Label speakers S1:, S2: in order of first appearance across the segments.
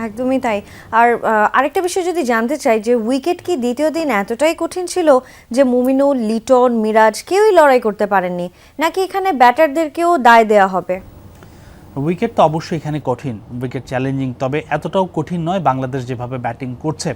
S1: একদমই তাই। আর আরেকটা বিষয় যদি জানতে চাই যে উইকেট কি দ্বিতীয় দিন এতটাই কঠিন ছিল যে মুমিনুল, লিটন, মিরাজ কেউই লড়াই করতে পারেননি, নাকি এখানে ব্যাটারদেরকেও দায় দেওয়া হবে?
S2: উইকেট তো অবশ্যই এখানে কঠিন, উইকেট চ্যালেঞ্জিং, তবে এতটাও কঠিন নয় বাংলাদেশ যেভাবে ব্যাটিং করছে।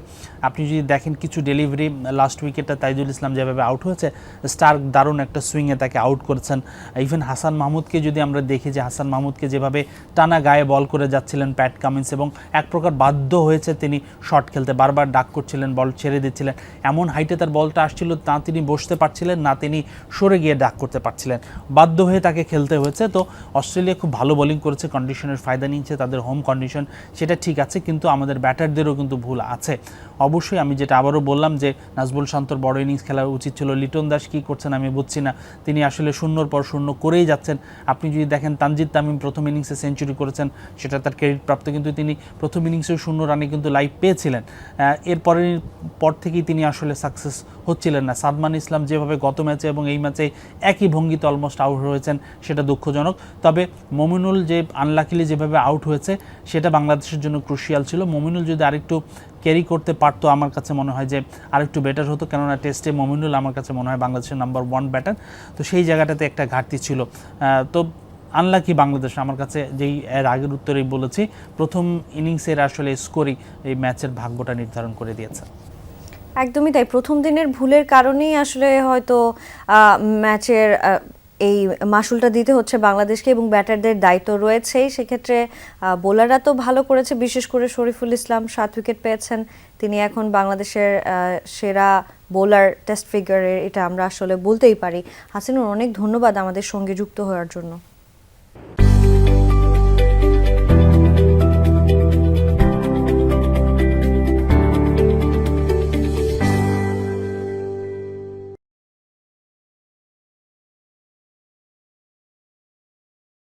S2: আপনি যদি দেখেন কিছু ডেলিভারি, লাস্ট উইকেটটা তাইজুল ইসলাম যেভাবে আউট হয়েছে, স্টার্ক দারুণ একটা সুইংয়ে তাকে আউট করেছেন। ইভেন হাসান মাহমুদকে যদি আমরা দেখি যে হাসান মাহমুদকে যেভাবে টানা গায়ে বল করে যাচ্ছিলেন প্যাট কামিন্স, এবং এক প্রকার বাধ্য হয়েছে তিনি শট খেলতে, বারবার ডাক করছিলেন, বল ছেড়ে দিচ্ছিলেন। এমন হাইটে তার বলটা আসছিল, না তিনি বসতে পারছিলেন না তিনি সরে গিয়ে ডাক করতে পারছিলেন, বাধ্য হয়ে তাকে খেলতে হয়েছে। তো অস্ট্রেলিয়া খুব ভালো বোলিং করেছে, কন্ডিশনের ফায়দা নিয়েছে, তাদের হোম কন্ডিশন সেটা ঠিক আছে, কিন্তু আমাদের ব্যাটারদেরও কিন্তু ভুল আছে অবশ্যই। আমি যেটা আবারও বললাম যে নাজবুল শান্তর বড় ইনিংস খেলা উচিত ছিল। লিটন দাস কী করছেন আমি বুঝছি না, তিনি আসলে শূন্যর পর শূন্য করেই যাচ্ছেন। আপনি যদি দেখেন তানজিদ তামিম প্রথম ইনিংসে সেঞ্চুরি করেছেন, সেটা তার ক্রেডিট প্রাপ্ত, কিন্তু তিনি প্রথম ইনিংসেও 0 রানে কিন্তু লাইভ পেয়েছিলেন। এরপরের পর থেকেই তিনি আসলে সাকসেস হচ্ছিলেন না। সাদমান ইসলাম যেভাবে গত ম্যাচে এবং এই ম্যাচে একই ভঙ্গিতে অলমোস্ট আউট হয়েছেন, সেটা দুঃখজনক। তবে মমিনুল যে আনলাকিলি যেভাবে আউট হয়েছে সেটা বাংলাদেশের জন্য ক্রুশিয়াল ছিল। মমিনুল যদি আরেকটু ক্যারি করতে পারতো, আমার কাছে মনে হয় যে আরেকটু বেটার হতো, কেননা টেস্টে মমিনুল আমার কাছে মনে হয় বাংলাদেশের নাম্বার 1 ব্যাটার। তো সেই জায়গাটাতে একটা ঘাটতি ছিল। তো আনলাকি বাংলাদেশ, আমার কাছে যেই এর আগের উত্তরেই বলেছি, প্রথম ইনিংসের আসলে স্কোরই এই ম্যাচের ভাগ্যটা নির্ধারণ করে দিয়েছে।
S1: একদমই তাই। প্রথম দিনের ভুলের কারণেই আসলে হয়তো ম্যাচের এই মাসুলটা দিতে হচ্ছে বাংলাদেশকে, এবং ব্যাটারদের দায়িত্ব রয়েছেই সেক্ষেত্রে। বোলাররা তো ভালো করেছে, বিশেষ করে শরীফুল ইসলাম 7 উইকেট পেয়েছেন, তিনি এখন বাংলাদেশের সেরা বোলার টেস্ট ফিগারের, এটা আমরা আসলে বলতেই পারি। হাসিনুর, অনেক ধন্যবাদ আমাদের সঙ্গে যুক্ত হওয়ার জন্য।